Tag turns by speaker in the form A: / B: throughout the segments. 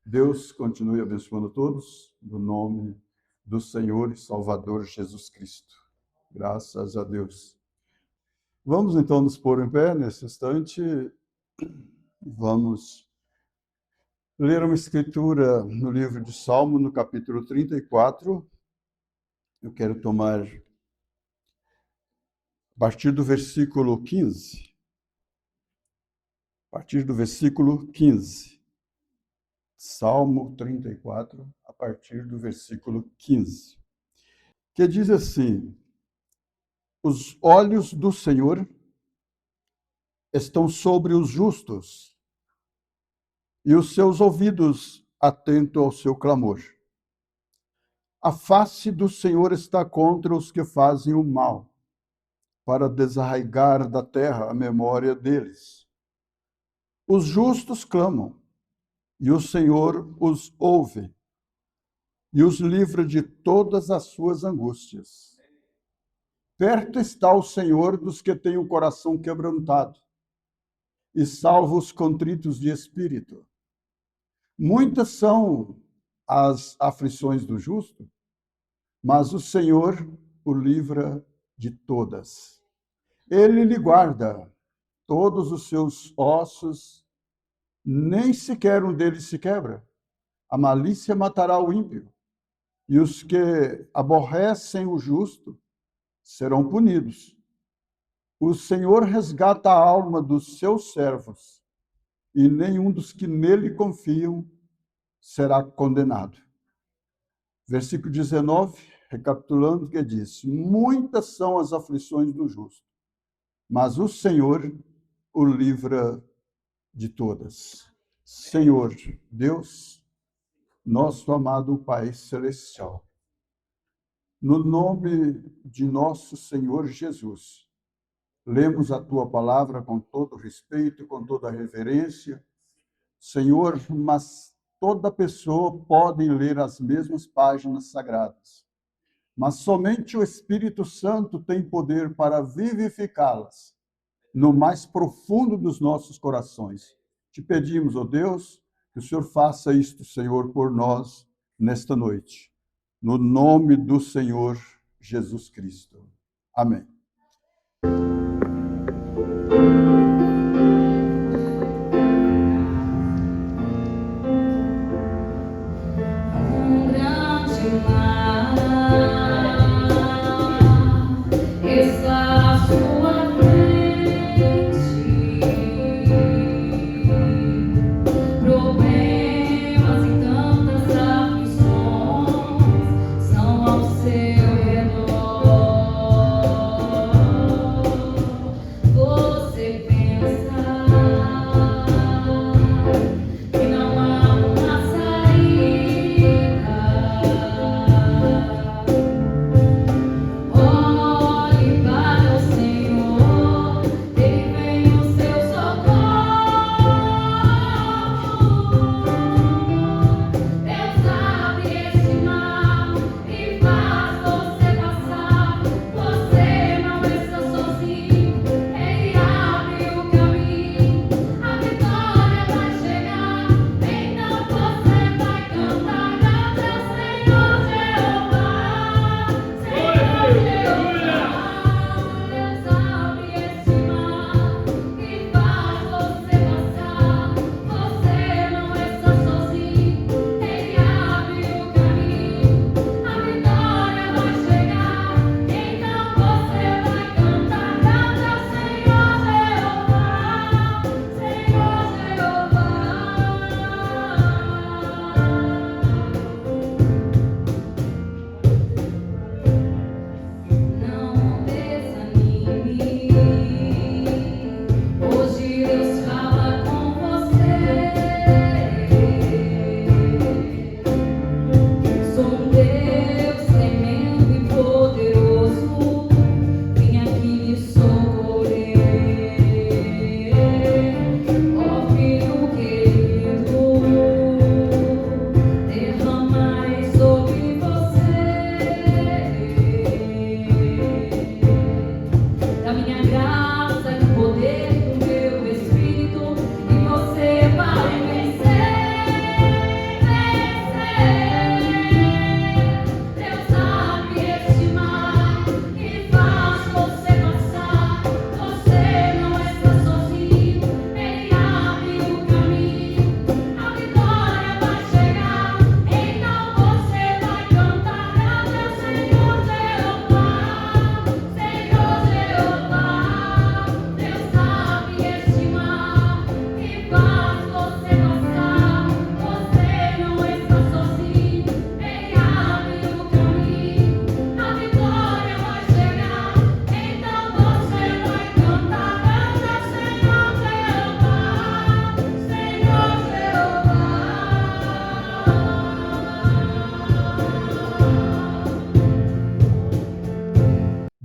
A: Deus continue abençoando todos, no nome do Senhor e Salvador Jesus Cristo. Graças a Deus. Vamos então nos pôr em pé nesse instante. Vamos ler uma escritura no livro de Salmo, no capítulo 34. Eu quero tomar a partir do versículo 15. A partir do versículo 15. Salmo 34, a partir do versículo 15. Que diz assim: os olhos do Senhor estão sobre os justos, e os seus ouvidos atentos ao seu clamor. A face do Senhor está contra os que fazem o mal, para desarraigar da terra a memória deles. Os justos clamam, e o Senhor os ouve, e os livra de todas as suas angústias. Perto está o Senhor dos que têm o coração quebrantado, e salva os contritos de espírito. Muitas são as aflições do justo, mas o Senhor o livra de todas. Ele lhe guarda todos os seus ossos, nem sequer um deles se quebra. A malícia matará o ímpio, e os que aborrecem o justo serão punidos. O Senhor resgata a alma dos seus servos, e nenhum dos que nele confiam será condenado. Versículo 19, recapitulando, que diz: muitas são as aflições do justo, mas o Senhor o livra de todas. Senhor Deus, nosso amado Pai Celestial, no nome de nosso Senhor Jesus, lemos a tua palavra com todo respeito, com toda reverência, Senhor, mas toda pessoa pode ler as mesmas páginas sagradas, mas somente o Espírito Santo tem poder para vivificá-las no mais profundo dos nossos corações. Te pedimos, ó Deus, que o Senhor faça isto, Senhor, por nós nesta noite, no nome do Senhor Jesus Cristo. Amém.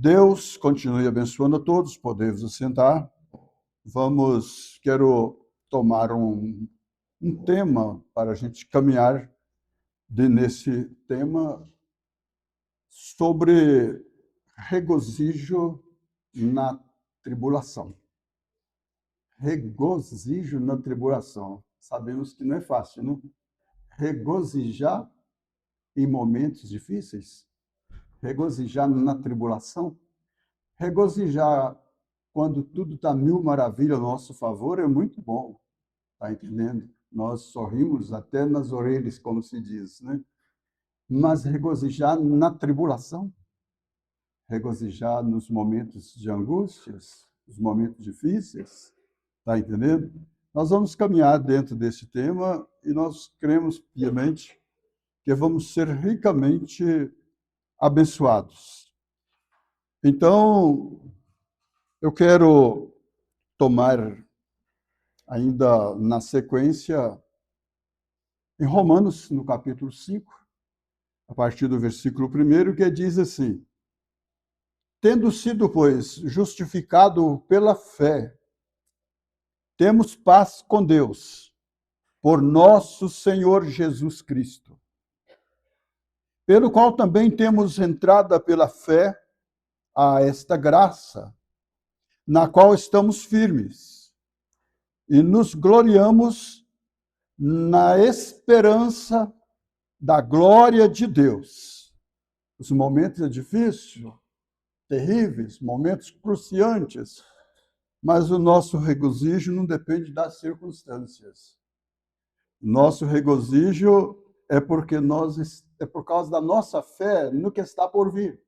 A: Deus continue abençoando a todos, podemos assentar. Quero tomar um tema para a gente caminhar nesse tema sobre regozijo na tribulação. Regozijo na tribulação. Sabemos que não é fácil, né? Regozijar em momentos difíceis, regozijar na tribulação, regozijar quando tudo está mil maravilhas a nosso favor é muito bom, tá entendendo? Nós sorrimos até nas orelhas, como se diz, né? Mas regozijar na tribulação, regozijar nos momentos de angústias, nos momentos difíceis, tá entendendo? Nós vamos caminhar dentro desse tema e nós cremos piamente que vamos ser ricamente abençoados. Então, eu quero tomar ainda na sequência em Romanos, no capítulo 5, a partir do versículo 1, que diz assim: tendo sido, pois, justificado pela fé, temos paz com Deus, por nosso Senhor Jesus Cristo, pelo qual também temos entrada pela fé a esta graça, na qual estamos firmes, e nos gloriamos na esperança da glória de Deus. Os momentos difíceis, terríveis, momentos cruciantes, mas o nosso regozijo não depende das circunstâncias. Nosso regozijo é por causa da nossa fé no que está por vir.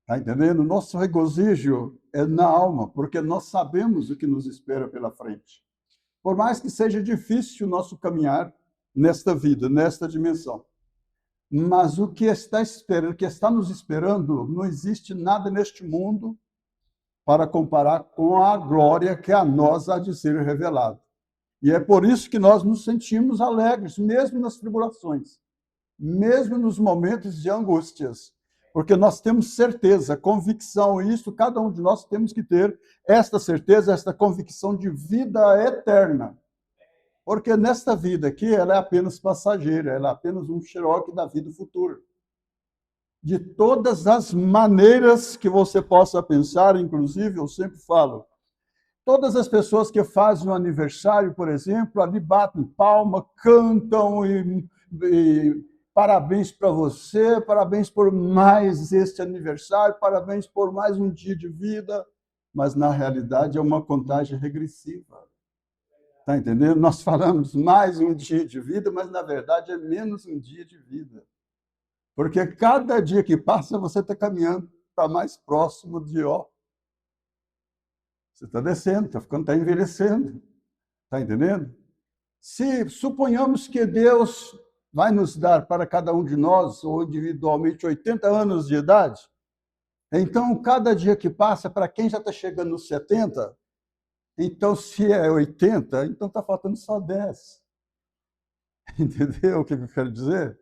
A: Está entendendo? Nosso regozijo é na alma, porque nós sabemos o que nos espera pela frente. Por mais que seja difícil o nosso caminhar nesta vida, nesta dimensão. Mas o que está nos esperando, não existe nada neste mundo para comparar com a glória que a nós há de ser revelada. E é por isso que nós nos sentimos alegres, mesmo nas tribulações, mesmo nos momentos de angústias, porque nós temos certeza, convicção, e isso cada um de nós temos que ter esta certeza, esta convicção de vida eterna. Porque nesta vida aqui, ela é apenas passageira, ela é apenas um xeroque da vida futura. De todas as maneiras que você possa pensar, inclusive, eu sempre falo, todas as pessoas que fazem um aniversário, por exemplo, ali batem palma, cantam e parabéns para você, parabéns por mais este aniversário, parabéns por mais um dia de vida, mas na realidade é uma contagem regressiva. Está entendendo? Nós falamos mais um dia de vida, mas na verdade é menos um dia de vida. Porque cada dia que passa você está caminhando para mais próximo de Você está descendo, está envelhecendo. Está entendendo? Se suponhamos que Deus vai nos dar para cada um de nós, ou individualmente, 80 anos de idade, então, cada dia que passa, para quem já está chegando nos 70, então, se é 80, então está faltando só 10. Entendeu o que eu quero dizer?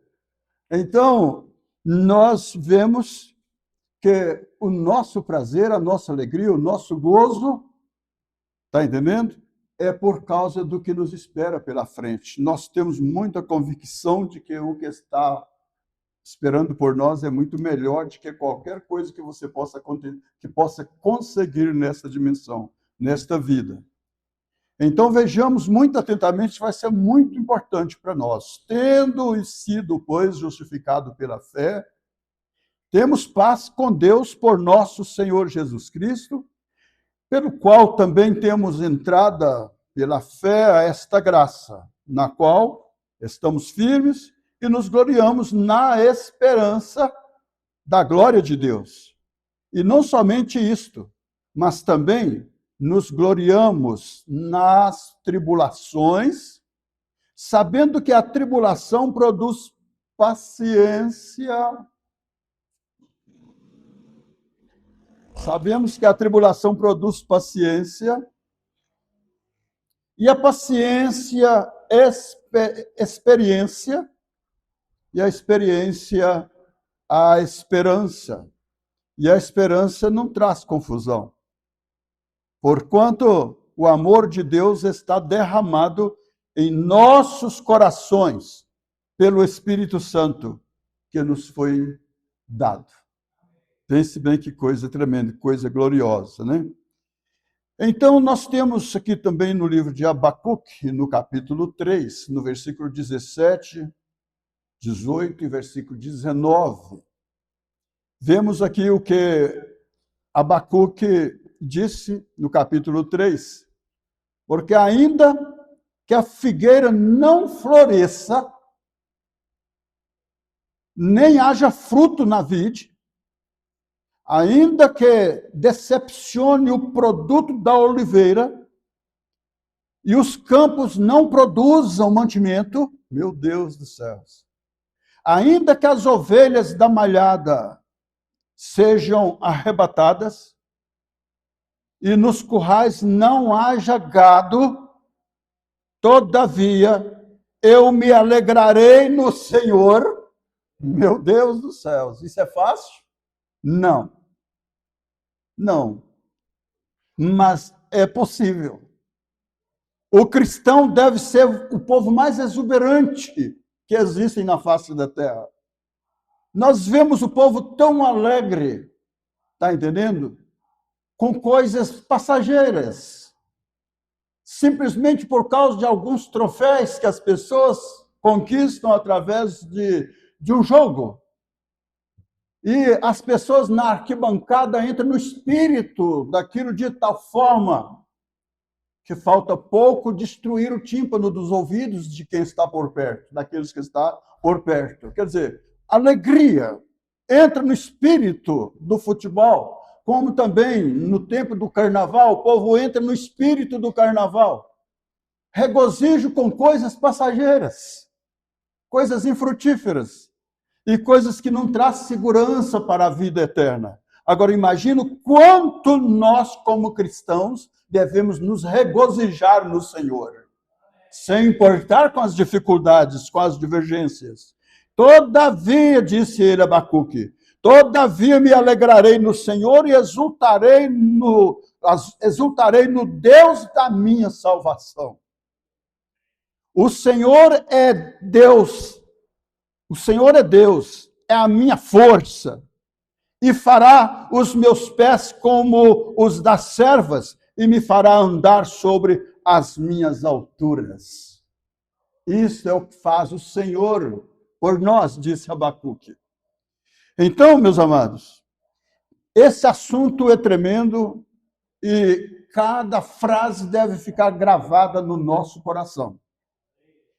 A: Então, nós vemos que o nosso prazer, a nossa alegria, o nosso gozo, está entendendo? É por causa do que nos espera pela frente. Nós temos muita convicção de que o que está esperando por nós é muito melhor do que qualquer coisa que você possa conseguir nessa dimensão, nesta vida. Então, vejamos muito atentamente, vai ser muito importante para nós. Tendo sido, pois, justificado pela fé, temos paz com Deus por nosso Senhor Jesus Cristo, pelo qual também temos entrada pela fé a esta graça, na qual estamos firmes e nos gloriamos na esperança da glória de Deus. E não somente isto, mas também nos gloriamos nas tribulações, sabendo que a tribulação produz paciência. Sabemos que a tribulação produz paciência, e a paciência, experiência, e a experiência, a esperança. E a esperança não traz confusão. Porquanto o amor de Deus está derramado em nossos corações pelo Espírito Santo que nos foi dado. Pense bem que coisa tremenda, coisa gloriosa, né? Então, nós temos aqui também no livro de Abacuque, no capítulo 3, no versículo 17, 18 e versículo 19. Vemos aqui o que Abacuque disse no capítulo 3. Porque ainda que a figueira não floresça, nem haja fruto na vide, ainda que decepcione o produto da oliveira, e os campos não produzam mantimento, meu Deus dos céus, ainda que as ovelhas da malhada sejam arrebatadas, e nos currais não haja gado, todavia eu me alegrarei no Senhor. Meu Deus dos céus, isso é fácil? Não. Não. Mas é possível. O cristão deve ser o povo mais exuberante que existe na face da terra. Nós vemos o povo tão alegre, está entendendo? Com coisas passageiras. Simplesmente por causa de alguns troféus que as pessoas conquistam através de um jogo. E as pessoas na arquibancada entram no espírito daquilo de tal forma que falta pouco destruir o tímpano dos ouvidos de quem está por perto, daqueles que estão por perto. Quer dizer, alegria entra no espírito do futebol, como também no tempo do carnaval, o povo entra no espírito do carnaval. Regozijo com coisas passageiras, coisas infrutíferas e coisas que não trazem segurança para a vida eterna. Agora, imagino quanto nós, como cristãos, devemos nos regozijar no Senhor, sem importar com as dificuldades, com as divergências. Todavia, disse ele, Abacuque, todavia me alegrarei no Senhor e exultarei no Deus da minha salvação. O Senhor é Deus, o Senhor é Deus, é a minha força, e fará os meus pés como os das servas, e me fará andar sobre as minhas alturas. Isso é o que faz o Senhor por nós, disse Abacuque. Então, meus amados, esse assunto é tremendo e cada frase deve ficar gravada no nosso coração.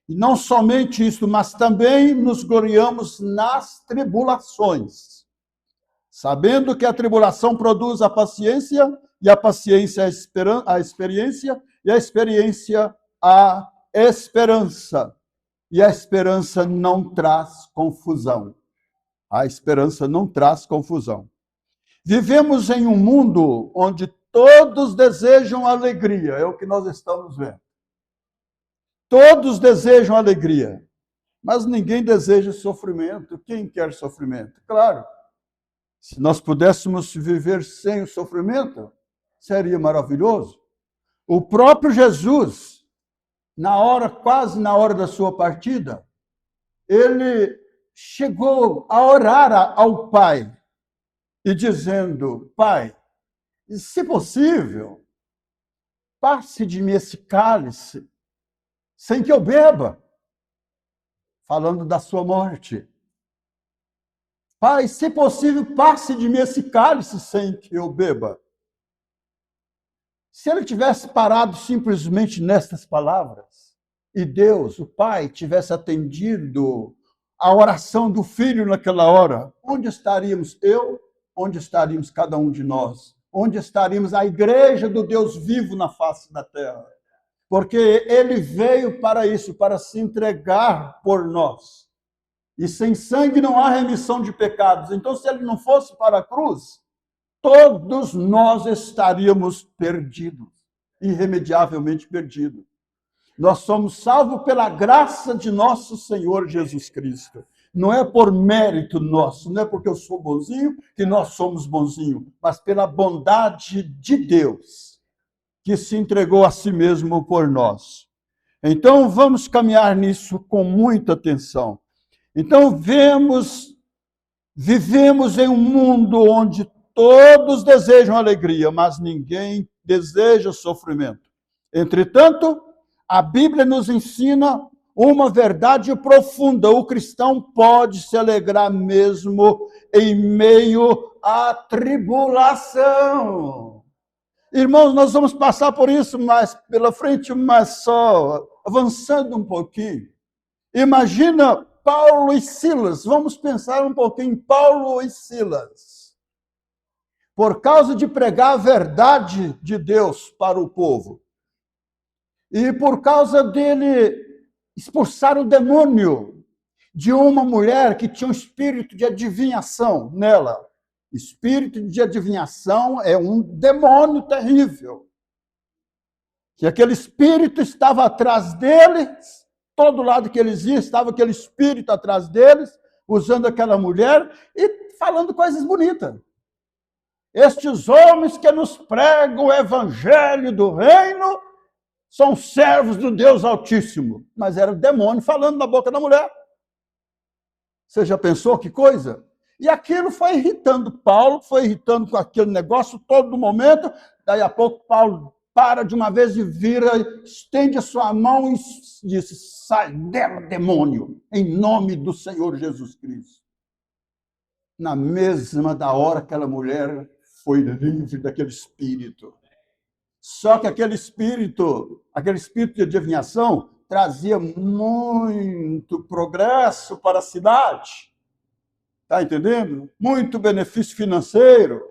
A: E não somente isso, mas também nos gloriamos nas tribulações, sabendo que a tribulação produz a paciência, e a paciência a experiência, e a experiência a esperança. E a esperança não traz confusão. A esperança não traz confusão. Vivemos em um mundo onde todos desejam alegria, é o que nós estamos vendo. Todos desejam alegria, mas ninguém deseja sofrimento. Quem quer sofrimento? Claro, se nós pudéssemos viver sem o sofrimento, seria maravilhoso. O próprio Jesus, quase na hora da sua partida, ele chegou a orar ao Pai e dizendo: Pai, se possível, passe de mim esse cálice sem que eu beba, falando da sua morte. Pai, se possível, passe de mim esse cálice sem que eu beba. Se ele tivesse parado simplesmente nestas palavras, e Deus, o Pai, tivesse atendido a oração do Filho naquela hora, onde estaríamos eu? Onde estaríamos cada um de nós? Onde estaríamos a igreja do Deus vivo na face da terra? Porque ele veio para isso, para se entregar por nós. E sem sangue não há remissão de pecados. Então, se ele não fosse para a cruz, todos nós estaríamos perdidos, irremediavelmente perdidos. Nós somos salvos pela graça de nosso Senhor Jesus Cristo. Não é por mérito nosso, não é porque eu sou bonzinho que nós somos bonzinhos, mas pela bondade de Deus, que se entregou a si mesmo por nós. Então, vamos caminhar nisso com muita atenção. Então, vivemos em um mundo onde todos desejam alegria, mas ninguém deseja sofrimento. Entretanto, a Bíblia nos ensina uma verdade profunda. O cristão pode se alegrar mesmo em meio à tribulação. Irmãos, nós vamos passar por isso mais pela frente, mas só avançando um pouquinho. Imagina Paulo e Silas. Vamos pensar um pouquinho em Paulo e Silas. Por causa de pregar a verdade de Deus para o povo. E por causa dele expulsar o demônio de uma mulher que tinha um espírito de adivinhação nela. Espírito de adivinhação é um demônio terrível. Que aquele espírito estava atrás deles, todo lado que eles iam, estava aquele espírito atrás deles, usando aquela mulher e falando coisas bonitas. Estes homens que nos pregam o evangelho do reino são servos do Deus Altíssimo. Mas era o demônio falando na boca da mulher. Você já pensou que coisa? E aquilo foi irritando Paulo, foi irritando com aquele negócio todo momento. Daí a pouco Paulo para de uma vez e vira, estende a sua mão e diz: sai dela, demônio, em nome do Senhor Jesus Cristo. Na mesma da hora, aquela mulher foi livre daquele espírito. Só que aquele espírito de adivinhação, trazia muito progresso para a cidade. Está entendendo? Muito benefício financeiro.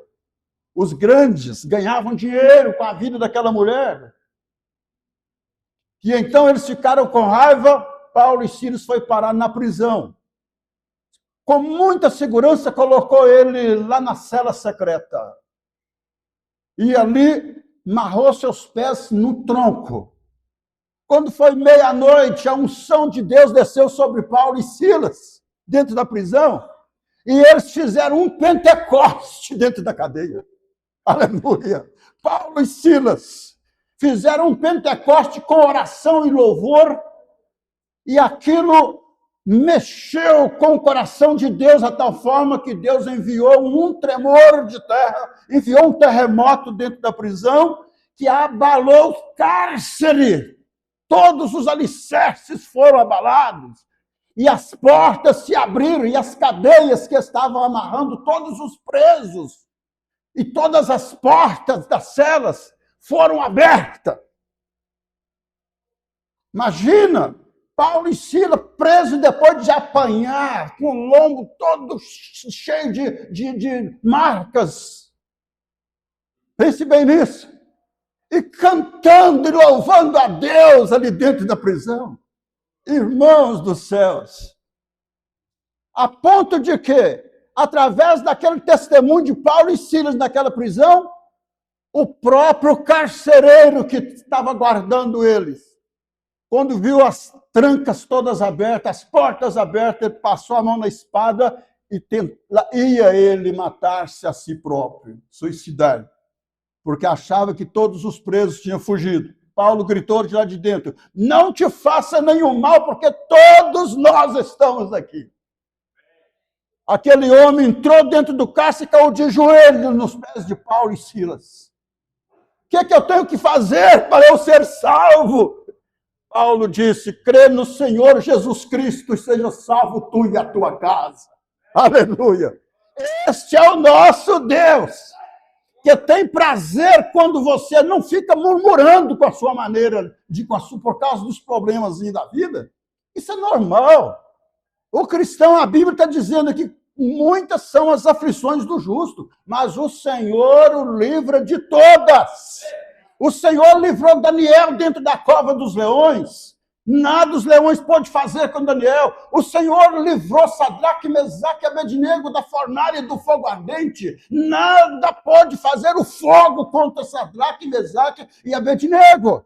A: Os grandes ganhavam dinheiro com a vida daquela mulher. E então eles ficaram com raiva. Paulo e Silas foi parar na prisão. Com muita segurança, colocou ele lá na cela secreta. E ali amarrou seus pés no tronco. Quando foi meia-noite, a unção de Deus desceu sobre Paulo e Silas, dentro da prisão, e eles fizeram um Pentecoste dentro da cadeia. Aleluia! Paulo e Silas fizeram um Pentecoste com oração e louvor, e aquilo mexeu com o coração de Deus a tal forma que Deus enviou um tremor de terra, enviou um terremoto dentro da prisão que abalou o cárcere. Todos os alicerces foram abalados e as portas se abriram e as cadeias que estavam amarrando todos os presos e todas as portas das celas foram abertas. Imagina! Paulo e Silas presos depois de apanhar, com o lombo todo cheio de marcas. Pense bem nisso. E cantando e louvando a Deus ali dentro da prisão. Irmãos dos céus. A ponto de que, através daquele testemunho de Paulo e Silas naquela prisão, o próprio carcereiro que estava guardando eles, quando viu as trancas todas abertas, as portas abertas, ele passou a mão na espada e ia ele matar-se a si próprio, suicidar, porque achava que todos os presos tinham fugido. Paulo gritou de lá de dentro: não te faça nenhum mal, porque todos nós estamos aqui. Aquele homem entrou dentro do cárcere e caiu de joelhos nos pés de Paulo e Silas. O que é que eu tenho que fazer para eu ser salvo? Paulo disse: crê no Senhor Jesus Cristo e seja salvo tu e a tua casa. Aleluia! Este é o nosso Deus, que tem prazer quando você não fica murmurando com a sua maneira, por causa dos problemas da vida. Isso é normal. O cristão, a Bíblia está dizendo que muitas são as aflições do justo, mas o Senhor o livra de todas. O Senhor livrou Daniel dentro da cova dos leões. Nada os leões pôde fazer com Daniel. O Senhor livrou Sadraque, Mesaque e Abednego da fornalha do fogo ardente. Nada pode fazer o fogo contra Sadraque, Mesaque e Abednego.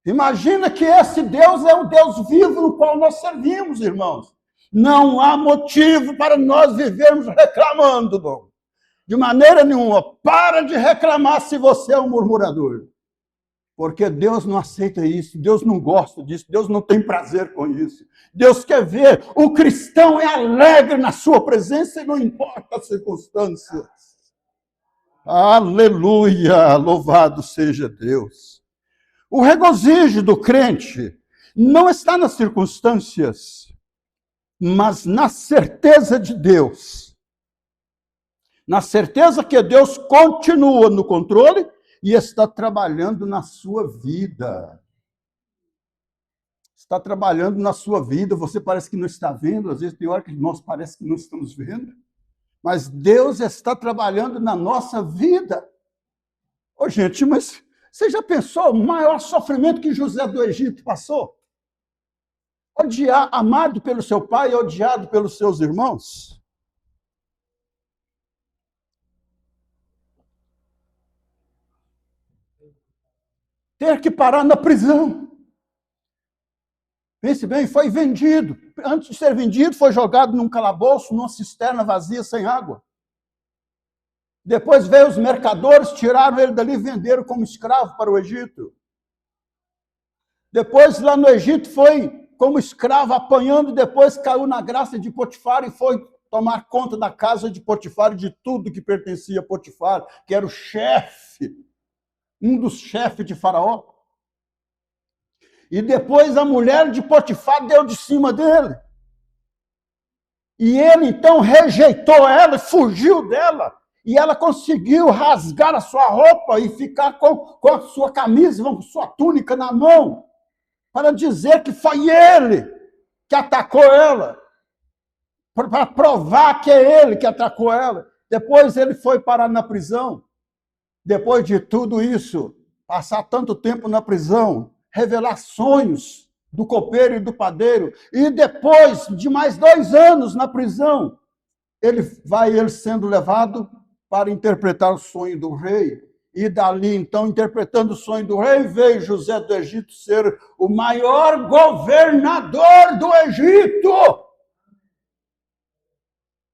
A: Imagina que esse Deus é o Deus vivo no qual nós servimos, irmãos. Não há motivo para nós vivermos reclamando, não. De maneira nenhuma. Para de reclamar se você é um murmurador. Porque Deus não aceita isso, Deus não gosta disso, Deus não tem prazer com isso. Deus quer ver o cristão é alegre na sua presença e não importa as circunstâncias. Aleluia, louvado seja Deus. O regozijo do crente não está nas circunstâncias, mas na certeza de Deus. Na certeza que Deus continua no controle e está trabalhando na sua vida. Está trabalhando na sua vida, você parece que não está vendo, às vezes tem hora que nós parece que não estamos vendo, mas Deus está trabalhando na nossa vida. Ô, gente, mas você já pensou o maior sofrimento que José do Egito passou? Amado pelo seu pai e odiado pelos seus irmãos? Ter que parar na prisão. Pense bem, foi vendido. Antes de ser vendido, foi jogado num calabouço, numa cisterna vazia, sem água. Depois veio os mercadores, tiraram ele dali e venderam como escravo para o Egito. Depois, lá no Egito, foi como escravo, apanhando, depois caiu na graça de Potifar e foi tomar conta da casa de Potifar e de tudo que pertencia a Potifar, que era o chefe, um dos chefes de Faraó. E depois a mulher de Potifar deu de cima dele. E ele, então, rejeitou ela e fugiu dela. E ela conseguiu rasgar a sua roupa e ficar com a sua camisa, com a sua túnica na mão, para dizer que foi ele que atacou ela, para provar que é ele que atacou ela. Depois ele foi parar na prisão. Depois de tudo isso, passar tanto tempo na prisão, revelar sonhos do copeiro e do padeiro, e depois de mais 2 anos na prisão, ele sendo levado para interpretar o sonho do rei. E dali, então, interpretando o sonho do rei, veio José do Egito ser o maior governador do Egito.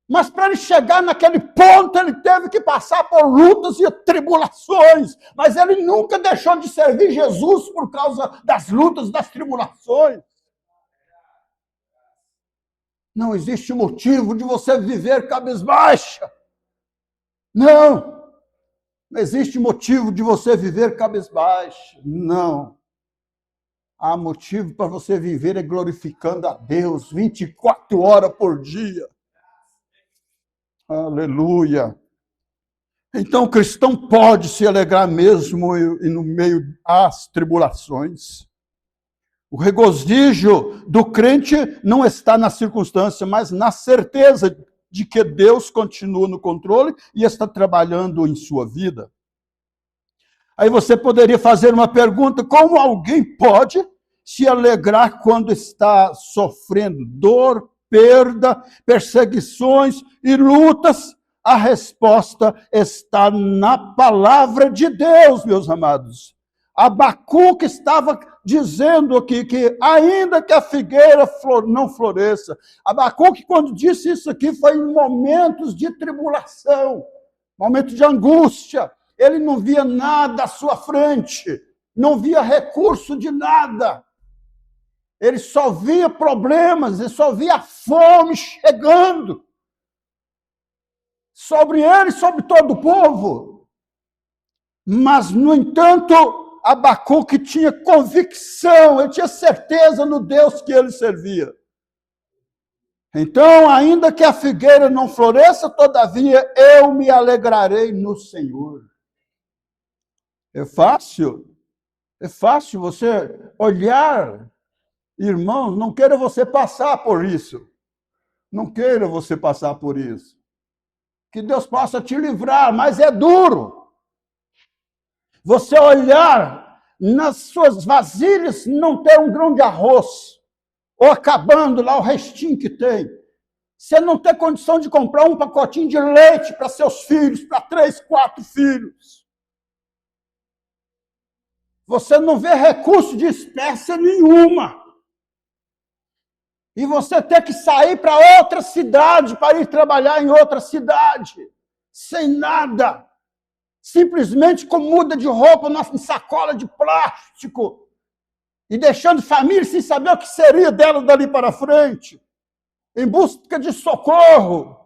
A: Mas para ele chegar naquele ponto, ele teve que passar por lutas e tribulações. Mas ele nunca deixou de servir Jesus por causa das lutas, das tribulações. Não existe motivo de você viver cabisbaixa. Não. Não existe motivo de você viver cabisbaixa. Não. Há motivo para você viver glorificando a Deus 24 horas por dia. Aleluia. Então o cristão pode se alegrar mesmo e no meio das tribulações. O regozijo do crente não está na circunstância, mas na certeza de que Deus continua no controle e está trabalhando em sua vida. Aí você poderia fazer uma pergunta: como alguém pode se alegrar quando está sofrendo dor, perda, perseguições e lutas? A resposta está na palavra de Deus, meus amados. Abacuque estava dizendo aqui que ainda que a figueira não floresça, Abacuque, quando disse isso aqui, foi em momentos de tribulação, momentos de angústia. Ele não via nada à sua frente, não via recurso de nada. Ele só via problemas, ele só via fome chegando sobre ele e sobre todo o povo. Mas, no entanto, Abacuque tinha convicção, ele tinha certeza no Deus que ele servia. Então, ainda que a figueira não floresça, todavia eu me alegrarei no Senhor. É fácil você olhar, irmãos, não queira você passar por isso. Não queira você passar por isso. Que Deus possa te livrar, mas é duro. Você olhar nas suas vasilhas, não ter um grão de arroz, ou acabando lá o restinho que tem. Você não ter condição de comprar um pacotinho de leite para seus filhos, para 3, 4 filhos. Você não vê recurso de espécie nenhuma. E você tem que sair para outra cidade, para ir trabalhar em outra cidade, sem nada. Simplesmente com muda de roupa em sacola de plástico. E deixando família sem saber o que seria dela dali para frente. Em busca de socorro.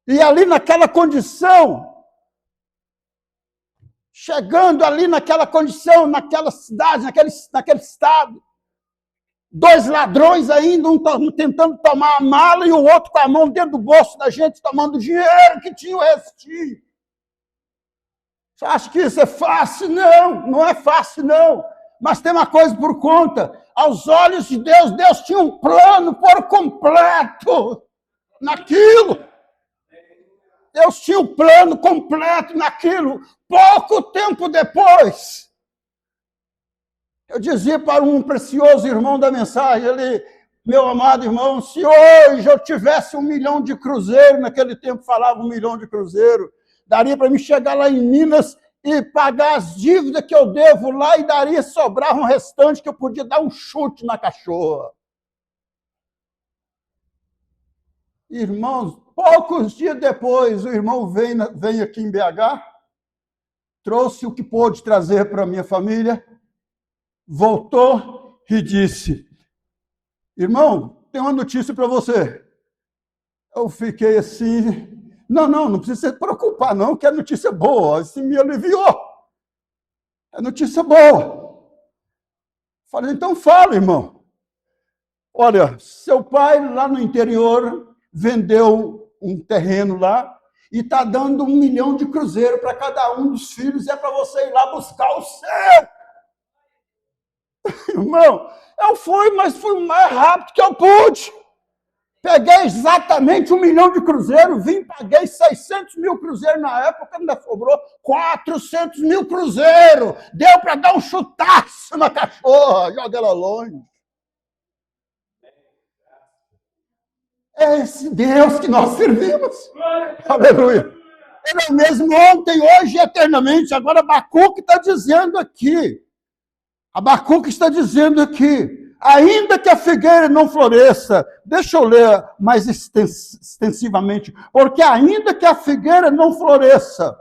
A: E ali naquela condição, chegando ali naquela condição, naquela cidade, naquele estado, 2 ladrões ainda, um tentando tomar a mala e o outro com a mão dentro do bolso da gente, tomando dinheiro que tinha o restinho. Você acha que isso é fácil? Não, não é fácil, não. Mas tem uma coisa por conta. Aos olhos de Deus, Deus tinha um plano por completo naquilo. Deus tinha um plano completo naquilo. Pouco tempo depois, eu dizia para um precioso irmão da mensagem, ele, meu amado irmão, se hoje eu tivesse 1 milhão de cruzeiro, naquele tempo falava 1 milhão de cruzeiro, daria para mim chegar lá em Minas e pagar as dívidas que eu devo lá e daria sobrar um restante que eu podia dar um chute na cachorra. Irmãos, poucos dias depois, o irmão vem aqui em BH, trouxe o que pôde trazer para a minha família, voltou e disse, irmão, tem uma notícia para você. Eu fiquei assim, não precisa se preocupar não, que é notícia boa, isso me aliviou. É notícia boa. Falei, então fala, irmão. Olha, seu pai lá no interior vendeu um terreno lá e está dando 1 milhão de cruzeiro para cada um dos filhos, é para você ir lá buscar o seu. Irmão, eu fui, mas fui o mais rápido que eu pude. Peguei exatamente 1 milhão de cruzeiro, vim, paguei 600 mil cruzeiros na época, ainda sobrou 400 mil cruzeiros. Deu para dar um chutaço na cachorra, joga ela longe. É esse Deus que nós servimos. Aleluia. Ele é o mesmo ontem, hoje e eternamente. Agora Abacuque está dizendo aqui. Abacuque está dizendo aqui. Ainda que a figueira não floresça, deixa eu ler mais extensivamente, porque ainda que a figueira não floresça,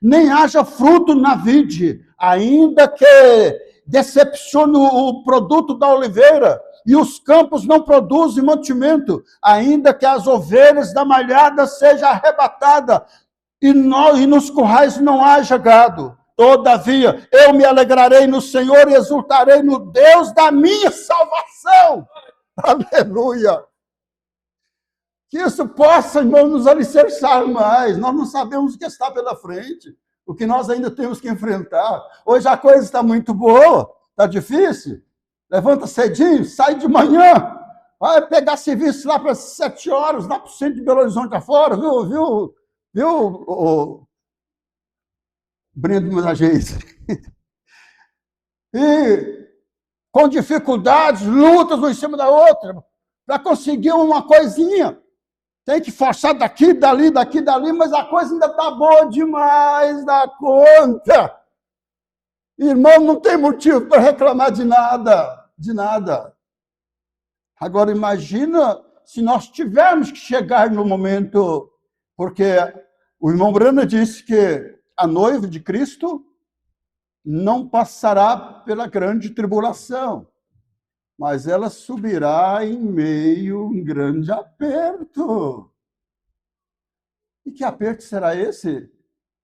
A: nem haja fruto na vide, ainda que decepcione o produto da oliveira, e os campos não produzem mantimento, ainda que as ovelhas da malhada sejam arrebatadas, e nos currais não haja gado. Todavia, eu me alegrarei no Senhor e exultarei no Deus da minha salvação. Aleluia! Que isso possa, irmão, nos alicerçar mais. Nós não sabemos o que está pela frente, o que nós ainda temos que enfrentar. Hoje a coisa está muito boa, está difícil. Levanta cedinho, sai de manhã, vai pegar serviço lá para 7 horas, lá para o centro de Belo Horizonte afora, viu, Brendo da agência. E com dificuldades, lutas uma em cima da outra, para conseguir uma coisinha. Tem que forçar daqui, dali, mas a coisa ainda está boa demais da conta. Irmão, não tem motivo para reclamar de nada, de nada. Agora, imagina se nós tivermos que chegar no momento, porque o irmão Brana disse que a noiva de Cristo não passará pela grande tribulação, mas ela subirá em meio a um grande aperto. E que aperto será esse?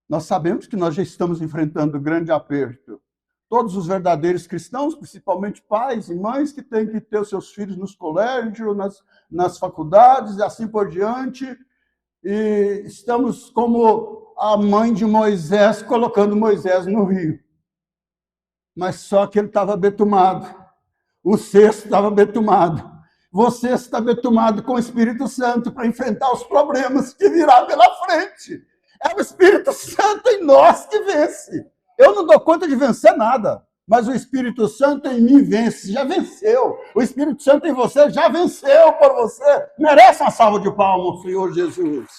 A: Nós sabemos que nós já estamos enfrentando um grande aperto. Todos os verdadeiros cristãos, principalmente pais e mães, que têm que ter os seus filhos nos colégios, nas faculdades e assim por diante, e estamos como a mãe de Moisés, colocando Moisés no rio. Mas só que ele estava betumado. O cesto estava betumado. Você está betumado com o Espírito Santo para enfrentar os problemas que virá pela frente. É o Espírito Santo em nós que vence. Eu não dou conta de vencer nada, mas o Espírito Santo em mim vence, já venceu. O Espírito Santo em você já venceu por você. Merece uma salva de palmas, Senhor Jesus.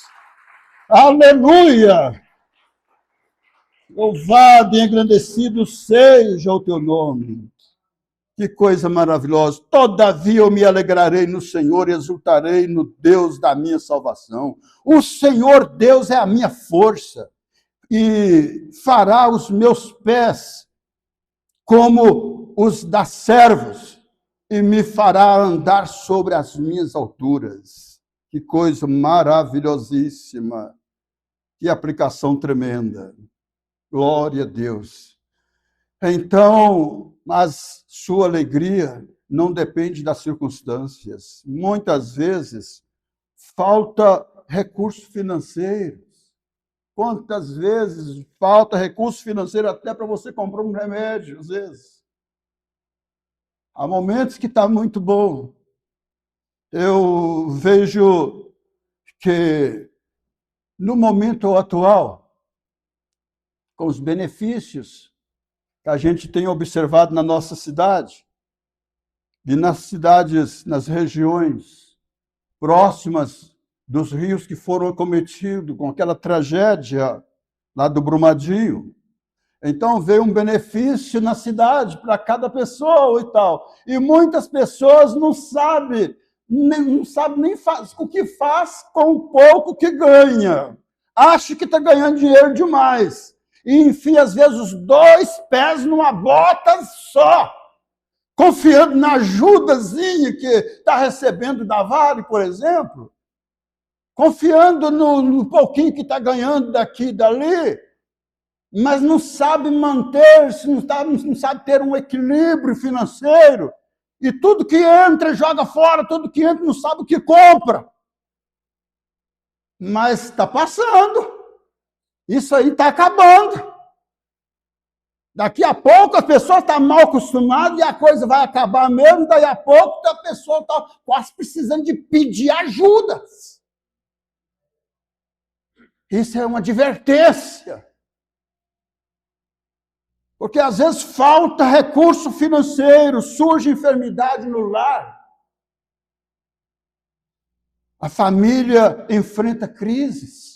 A: Aleluia! Louvado e engrandecido seja o teu nome. Que coisa maravilhosa. Todavia eu me alegrarei no Senhor e exultarei no Deus da minha salvação. O Senhor Deus é a minha força e fará os meus pés como os das servos e me fará andar sobre as minhas alturas. Que coisa maravilhosíssima. Que aplicação tremenda. Glória a Deus. Então, mas sua alegria não depende das circunstâncias. Muitas vezes, falta recursos financeiros. Quantas vezes falta recurso financeiro até para você comprar um remédio, às vezes. Há momentos que está muito bom. Eu vejo que, no momento atual, com os benefícios que a gente tem observado na nossa cidade e nas cidades, nas regiões próximas dos rios que foram acometidos com aquela tragédia lá do Brumadinho. Então veio um benefício na cidade para cada pessoa e tal. E muitas pessoas não sabem nem o que faz com o pouco que ganha. Acha que está ganhando dinheiro demais. E enfia, às vezes, os dois pés numa bota só, confiando na ajudazinha que está recebendo da Vale, por exemplo, confiando no pouquinho que está ganhando daqui e dali, mas não sabe manter-se, não sabe ter um equilíbrio financeiro, e tudo que entra joga fora, tudo que entra não sabe o que compra. Mas está passando. Isso aí está acabando. Daqui a pouco a pessoa está mal acostumada e a coisa vai acabar mesmo, daí a pouco a pessoa está quase precisando de pedir ajuda. Isso é uma advertência. Porque às vezes falta recurso financeiro, surge enfermidade no lar. A família enfrenta crises.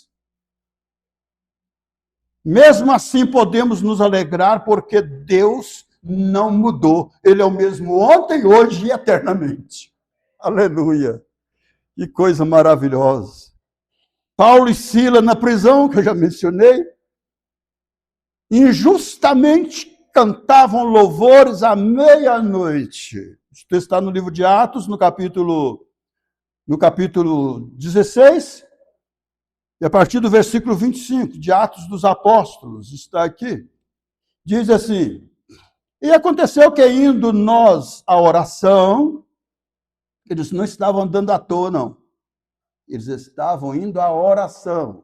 A: Mesmo assim, podemos nos alegrar porque Deus não mudou. Ele é o mesmo ontem, hoje e eternamente. Aleluia. Que coisa maravilhosa. Paulo e Silas na prisão, que eu já mencionei, injustamente cantavam louvores à meia-noite. Isso está no livro de Atos, no capítulo 16, e a partir do versículo 25, de Atos dos Apóstolos, está aqui, diz assim: e aconteceu que, indo nós à oração, eles não estavam andando à toa, não. Eles estavam indo à oração.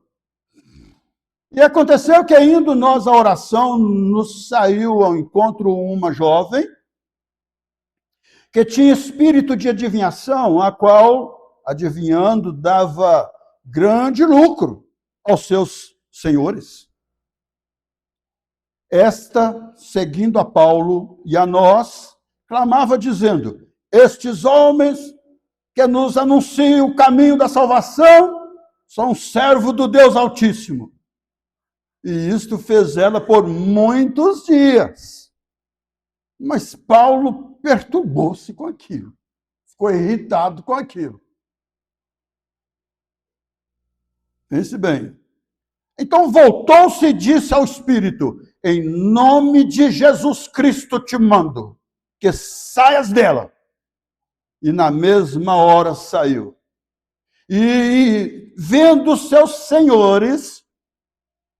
A: E aconteceu que, indo nós à oração, nos saiu ao encontro uma jovem que tinha espírito de adivinhação, a qual, adivinhando, dava grande lucro aos seus senhores. Esta, seguindo a Paulo e a nós, clamava dizendo: estes homens que nos anunciam o caminho da salvação são servos do Deus Altíssimo. E isto fez ela por muitos dias. Mas Paulo perturbou-se com aquilo, ficou irritado com aquilo. Pense bem. Então voltou-se e disse ao Espírito: em nome de Jesus Cristo te mando que saias dela. E na mesma hora saiu. E vendo seus senhores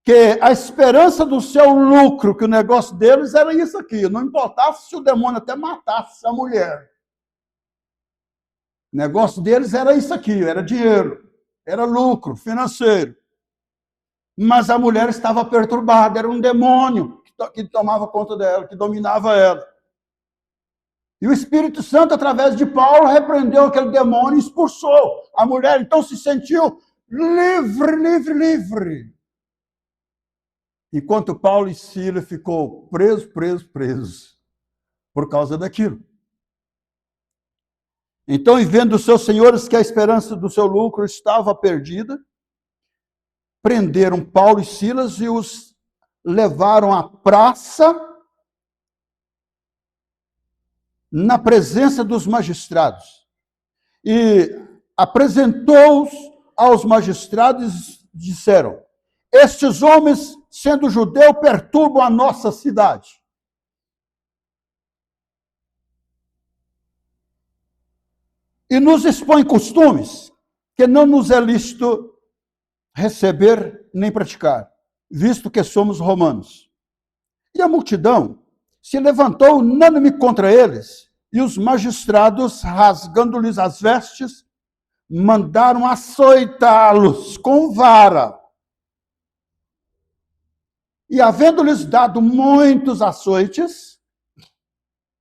A: que a esperança do seu lucro, que o negócio deles era isso aqui, não importava se o demônio até matasse a mulher. O negócio deles era isso aqui, era dinheiro, era lucro financeiro. Mas a mulher estava perturbada, era um demônio que tomava conta dela, que dominava ela. E o Espírito Santo, através de Paulo, repreendeu aquele demônio e expulsou. A mulher, então, se sentiu livre, livre, livre. Enquanto Paulo e Silas ficou preso, por causa daquilo. Então, e vendo os seus senhores que a esperança do seu lucro estava perdida, prenderam Paulo e Silas e os levaram à praça na presença dos magistrados e apresentou-os aos magistrados e disseram: estes homens, sendo judeus, perturbam a nossa cidade. E nos expõem costumes que não nos é lícito receber nem praticar, visto que somos romanos. E a multidão se levantou unânime contra eles, e os magistrados, rasgando-lhes as vestes, mandaram açoitá-los com vara. E, havendo-lhes dado muitos açoites,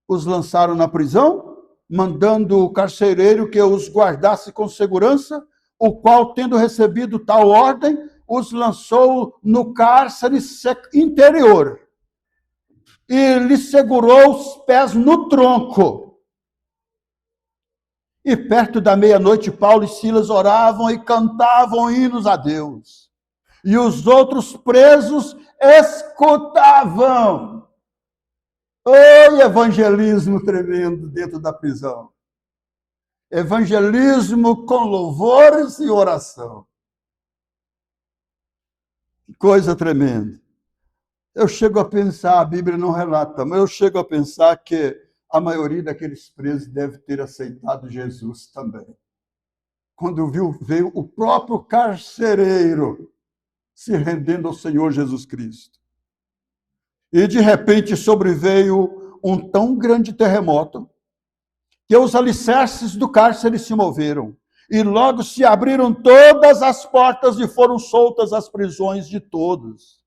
A: os lançaram na prisão, mandando o carcereiro que os guardasse com segurança, o qual, tendo recebido tal ordem, os lançou no cárcere interior e lhe segurou os pés no tronco. E perto da meia-noite, Paulo e Silas oravam e cantavam hinos a Deus. E os outros presos escutavam. Oi, evangelismo tremendo dentro da prisão. Evangelismo com louvores e oração. Que coisa tremenda. Eu chego a pensar, a Bíblia não relata, mas eu chego a pensar que a maioria daqueles presos deve ter aceitado Jesus também. Quando veio o próprio carcereiro se rendendo ao Senhor Jesus Cristo. E de repente sobreveio um tão grande terremoto que os alicerces do cárcere se moveram. E logo se abriram todas as portas e foram soltas as prisões de todos.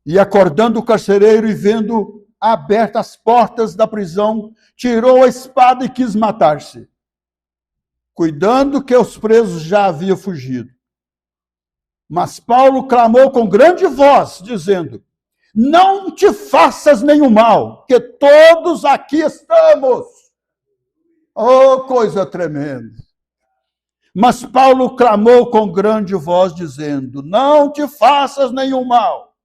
A: E acordando o carcereiro e vendo abertas as portas da prisão, tirou a espada e quis matar-se, cuidando que os presos já haviam fugido. Mas Paulo clamou com grande voz, dizendo: não te faças nenhum mal, que todos aqui estamos. Oh, coisa tremenda. Mas Paulo clamou com grande voz, dizendo: não te faças nenhum mal,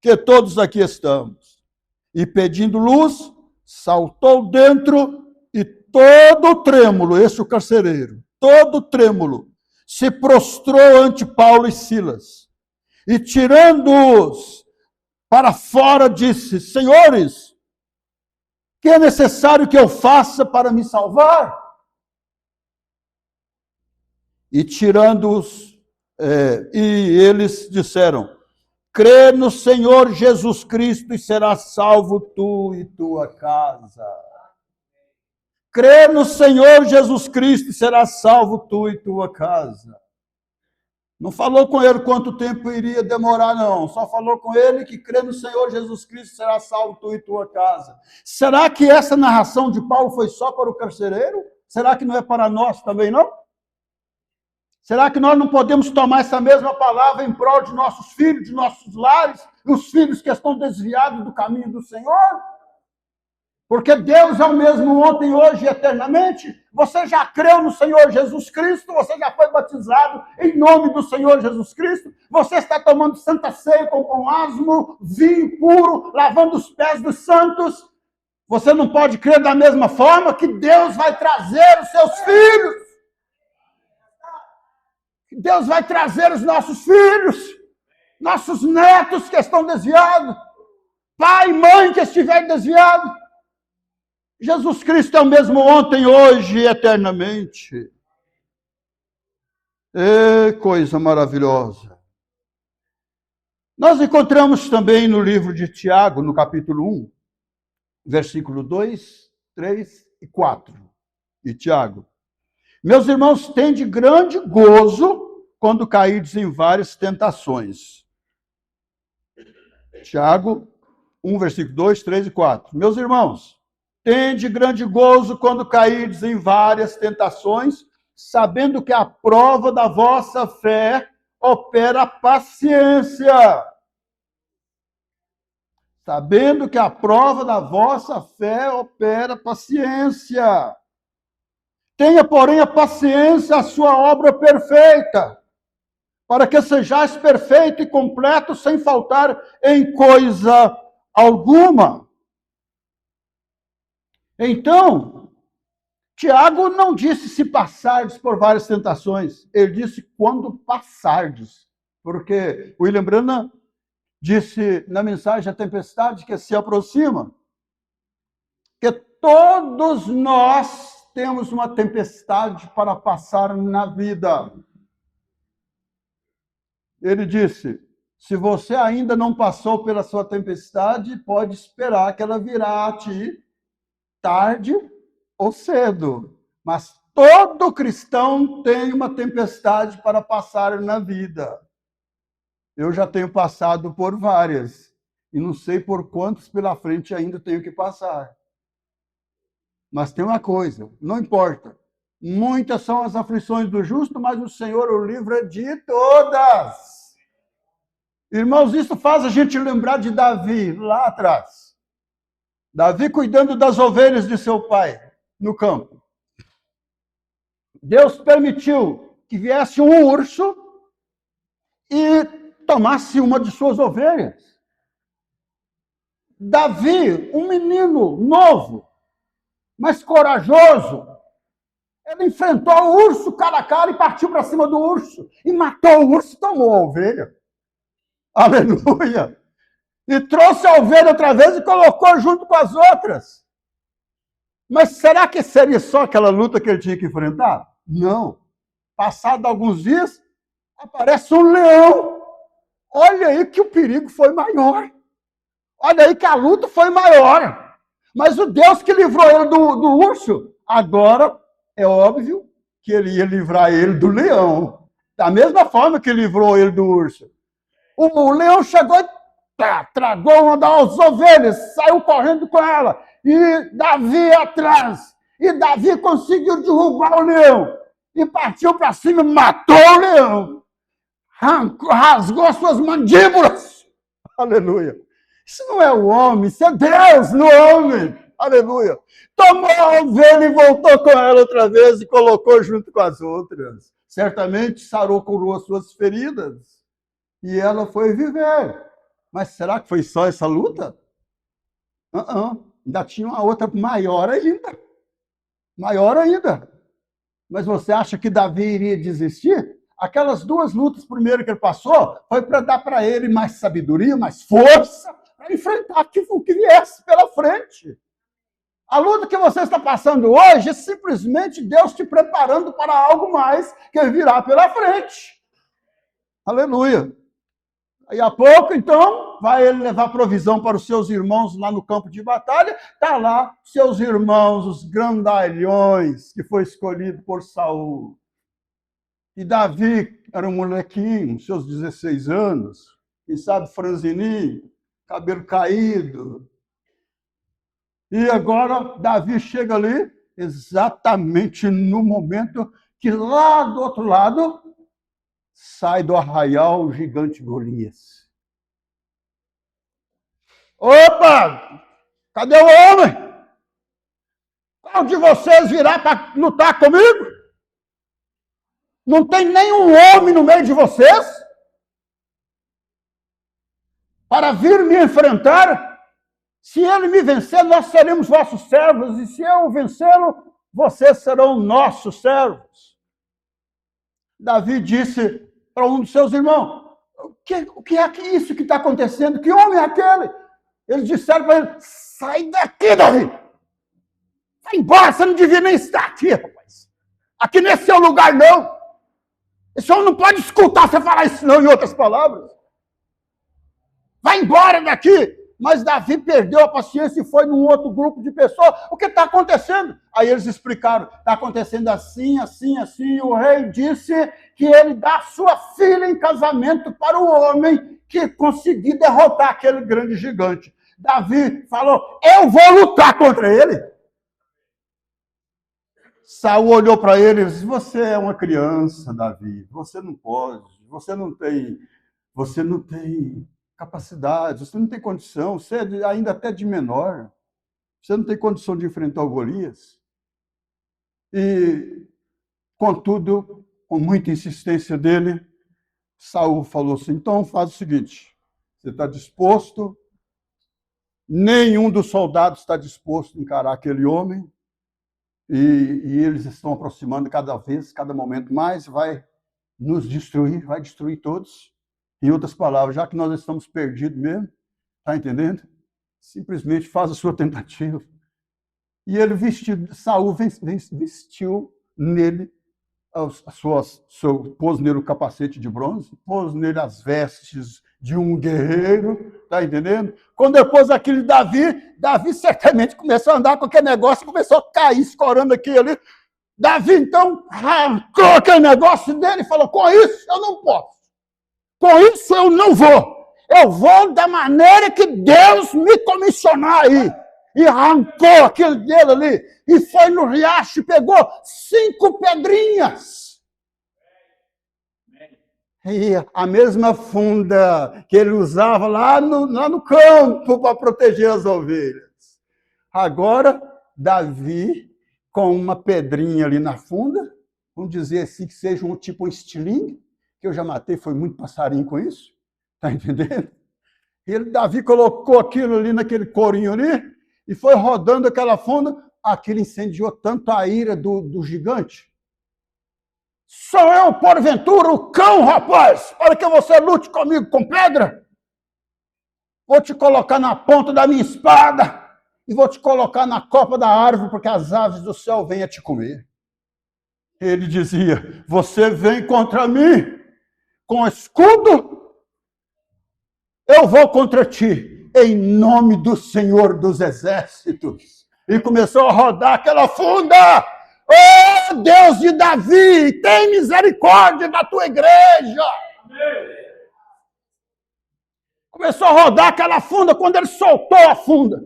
A: que todos aqui estamos. E pedindo luz, saltou dentro e todo trêmulo, esse é o carcereiro, todo trêmulo, se prostrou ante Paulo e Silas. E tirando-os para fora, disse: senhores, que é necessário que eu faça para me salvar? E tirando-os, e eles disseram: crê no Senhor Jesus Cristo e serás salvo tu e tua casa. Crê no Senhor Jesus Cristo e serás salvo tu e tua casa. Não falou com ele quanto tempo iria demorar, não. Só falou com ele que crê no Senhor Jesus Cristo e serás salvo tu e tua casa. Será que essa narração de Paulo foi só para o carcereiro? Será que não é para nós também, não? Será que nós não podemos tomar essa mesma palavra em prol de nossos filhos, de nossos lares, os filhos que estão desviados do caminho do Senhor? Porque Deus é o mesmo ontem, hoje e eternamente. Você já creu no Senhor Jesus Cristo? Você já foi batizado em nome do Senhor Jesus Cristo? Você está tomando santa ceia com asmo, vinho puro, lavando os pés dos santos? Você não pode crer da mesma forma que Deus vai trazer os seus filhos? Deus vai trazer os nossos filhos, nossos netos que estão desviados, pai e mãe que estiverem desviados. Jesus Cristo é o mesmo ontem, hoje e eternamente. Coisa maravilhosa. Nós encontramos também no livro de Tiago, no capítulo 1, versículo 2, 3 e 4. E Tiago: meus irmãos, tende grande gozo quando caídes em várias tentações. Tiago 1, versículo 2, 3 e 4. Meus irmãos, tende grande gozo quando caídes em várias tentações, sabendo que a prova da vossa fé opera paciência. Sabendo que a prova da vossa fé opera paciência. Tenha, porém, a paciência, a sua obra perfeita, para que sejais perfeito e completo, sem faltar em coisa alguma. Então, Tiago não disse se passardes por várias tentações, ele disse quando passardes, porque William Branham disse na mensagem A Tempestade que se aproxima, que todos nós temos uma tempestade para passar na vida. Ele disse, se você ainda não passou pela sua tempestade, pode esperar que ela virá a ti tarde ou cedo. Mas todo cristão tem uma tempestade para passar na vida. Eu já tenho passado por várias. E não sei por quantos pela frente ainda tenho que passar. Mas tem uma coisa, não importa. Muitas são as aflições do justo, mas o Senhor o livra de todas. Irmãos, isso faz a gente lembrar de Davi, lá atrás. Davi cuidando das ovelhas de seu pai, no campo. Deus permitiu que viesse um urso e tomasse uma de suas ovelhas. Davi, um menino novo, mas corajoso, ele enfrentou o urso cara a cara e partiu para cima do urso. E matou o urso e tomou a ovelha. Aleluia! E trouxe a ovelha outra vez e colocou junto com as outras. Mas será que seria só aquela luta que ele tinha que enfrentar? Não. Passado alguns dias, aparece um leão. Olha aí que o perigo foi maior. Olha aí que a luta foi maior. Mas o Deus que livrou ele do urso, agora é óbvio que ele ia livrar ele do leão. Da mesma forma que livrou ele do urso. O leão chegou e tragou uma das ovelhas, saiu correndo com ela. E Davi atrás. E Davi conseguiu derrubar o leão. E partiu para cima e matou o leão. Rasgou as suas mandíbulas. Aleluia. Isso não é o homem, isso é Deus no homem. Aleluia. Tomou a ovelha e voltou com ela outra vez e colocou junto com as outras. Certamente sarou, curou as suas feridas. E ela foi viver. Mas será que foi só essa luta? Ainda tinha uma outra maior ainda. Maior ainda. Mas você acha que Davi iria desistir? Aquelas duas lutas primeiro que ele passou foi para dar para ele mais sabedoria, mais força, para enfrentar o que viesse pela frente. A luta que você está passando hoje é simplesmente Deus te preparando para algo mais que virá pela frente. Aleluia. Aí a pouco, então, vai ele levar provisão para os seus irmãos lá no campo de batalha. Está lá seus irmãos, os grandalhões, que foi escolhido por Saul. E Davi era um molequinho, seus 16 anos, quem sabe franzininho, cabelo caído. E agora Davi chega ali exatamente no momento que lá do outro lado sai do arraial o gigante Golias. Opa! Cadê o homem? Qual de vocês virá para lutar comigo? Não tem nenhum homem no meio de vocês para vir me enfrentar? Se ele me vencer, nós seremos vossos servos, e se eu vencê-lo, vocês serão nossos servos. Davi disse para um dos seus irmãos, o que é isso que está acontecendo? Que homem é aquele? Eles disseram para ele, sai daqui, Davi! Vai embora, você não devia nem estar aqui, rapaz. Aqui nesse seu lugar, não. Esse homem não pode escutar você falar isso, não, em outras palavras. Vai embora daqui! Mas Davi perdeu a paciência e foi num outro grupo de pessoas. O que está acontecendo? Aí eles explicaram, está acontecendo assim, assim, assim. O rei disse que ele dá sua filha em casamento para o homem que conseguir derrotar aquele grande gigante. Davi falou, eu vou lutar contra ele. Saul olhou para ele e disse, você é uma criança, Davi, você não pode, você não tem capacidade, você não tem condição, você é ainda até de menor, você não tem condição de enfrentar o Golias. E, contudo, com muita insistência dele, Saul falou assim, então faz o seguinte, você está disposto? Nenhum dos soldados está disposto a encarar aquele homem, e eles estão aproximando cada vez, cada momento mais, vai nos destruir, vai destruir todos. Em outras palavras, já que nós estamos perdidos mesmo, está entendendo? Simplesmente faz a sua tentativa. E ele Saul vestiu nele pôs nele o capacete de bronze, pôs nele as vestes de um guerreiro, tá entendendo? Quando depois aquele Davi certamente começou a andar com aquele negócio, começou a cair, escorando aqui ali. Davi, então, arrancou aquele negócio dele e falou, com isso eu não posso. Com isso eu não vou. Eu vou da maneira que Deus me comissionar aí. E arrancou aquele dele ali, e foi no riacho, e pegou 5 pedrinhas. E a mesma funda que ele usava lá no campo para proteger as ovelhas. Agora, Davi, com uma pedrinha ali na funda, vamos dizer assim, que seja um tipo um estilingue, que eu já matei, foi muito passarinho com isso, tá entendendo? Davi colocou aquilo ali naquele corinho ali, e foi rodando aquela funda, aquilo incendiou tanto a ira do gigante. Sou eu, porventura, o cão, rapaz, para que você lute comigo com pedra? Vou te colocar na ponta da minha espada e vou te colocar na copa da árvore, porque as aves do céu venham te comer. Ele dizia, você vem contra mim com escudo, eu vou contra ti em nome do Senhor dos Exércitos. E começou a rodar aquela funda. Oh, Deus de Davi, tem misericórdia da tua igreja. Começou a rodar aquela funda. Quando ele soltou a funda,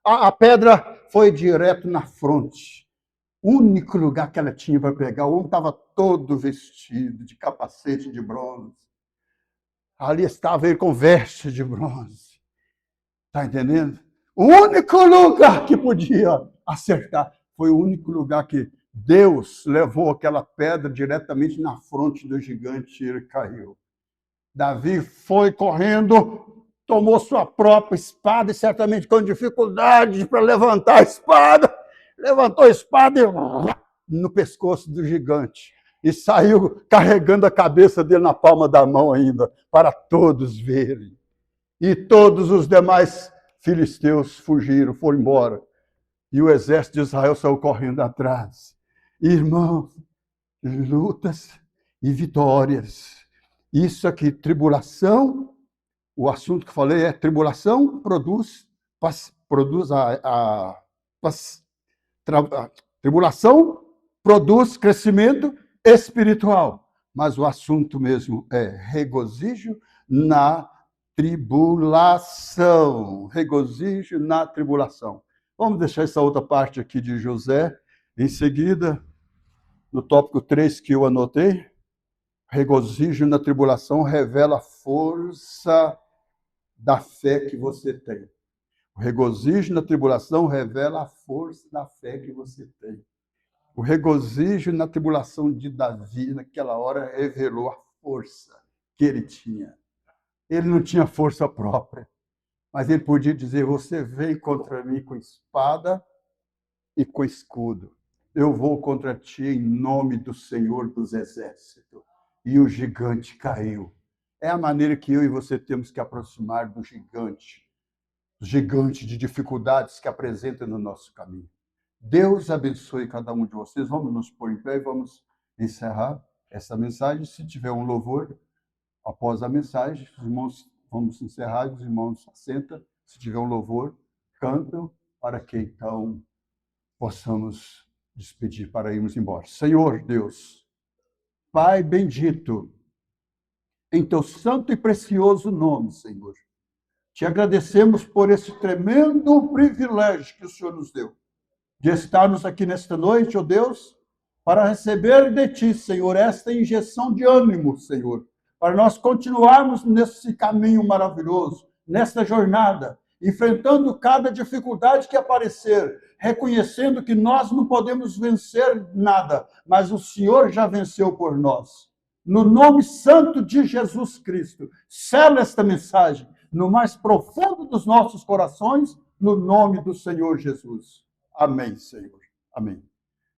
A: a pedra foi direto na fronte. O único lugar que ela tinha para pegar. O homem estava todo vestido de capacete de bronze. Ali estava ele com veste de bronze. Está entendendo? O único lugar que podia acertar foi o único lugar que Deus levou aquela pedra diretamente na fronte do gigante e ele caiu. Davi foi correndo, tomou sua própria espada e certamente com dificuldade para levantar a espada, levantou a espada no pescoço do gigante e saiu carregando a cabeça dele na palma da mão ainda, para todos verem. E todos os demais filisteus fugiram, foram embora. E o exército de Israel saiu correndo atrás. Irmãos, lutas e vitórias. Isso aqui, tribulação, o assunto que falei é tribulação tribulação produz crescimento espiritual. Mas o assunto mesmo é regozijo na tribulação. Regozijo na tribulação. Vamos deixar essa outra parte aqui de José. Em seguida, no tópico 3 que eu anotei, regozijo na tribulação revela a força da fé que você tem. O regozijo na tribulação revela a força da fé que você tem. O regozijo na tribulação de Davi, naquela hora, revelou a força que ele tinha. Ele não tinha força própria, mas ele podia dizer, você vem contra mim com espada e com escudo. Eu vou contra ti em nome do Senhor dos Exércitos. E o gigante caiu. É a maneira que eu e você temos que aproximar do gigante de dificuldades que apresenta no nosso caminho. Deus abençoe cada um de vocês. Vamos nos pôr em pé e vamos encerrar essa mensagem. Se tiver um louvor, após a mensagem, os irmãos, vamos encerrar, os irmãos assentam. Se tiver um louvor, cantam, para que então possamos despedir para irmos embora. Senhor Deus, Pai bendito, em teu santo e precioso nome, Senhor, te agradecemos por esse tremendo privilégio que o Senhor nos deu, de estarmos aqui nesta noite, ó Deus, para receber de ti, Senhor, esta injeção de ânimo, Senhor, para nós continuarmos nesse caminho maravilhoso, nesta jornada, enfrentando cada dificuldade que aparecer, reconhecendo que nós não podemos vencer nada, mas o Senhor já venceu por nós. no nome santo de Jesus Cristo. Sela esta mensagem no mais profundo dos nossos corações, no nome do Senhor Jesus. Amém, Senhor. Amém.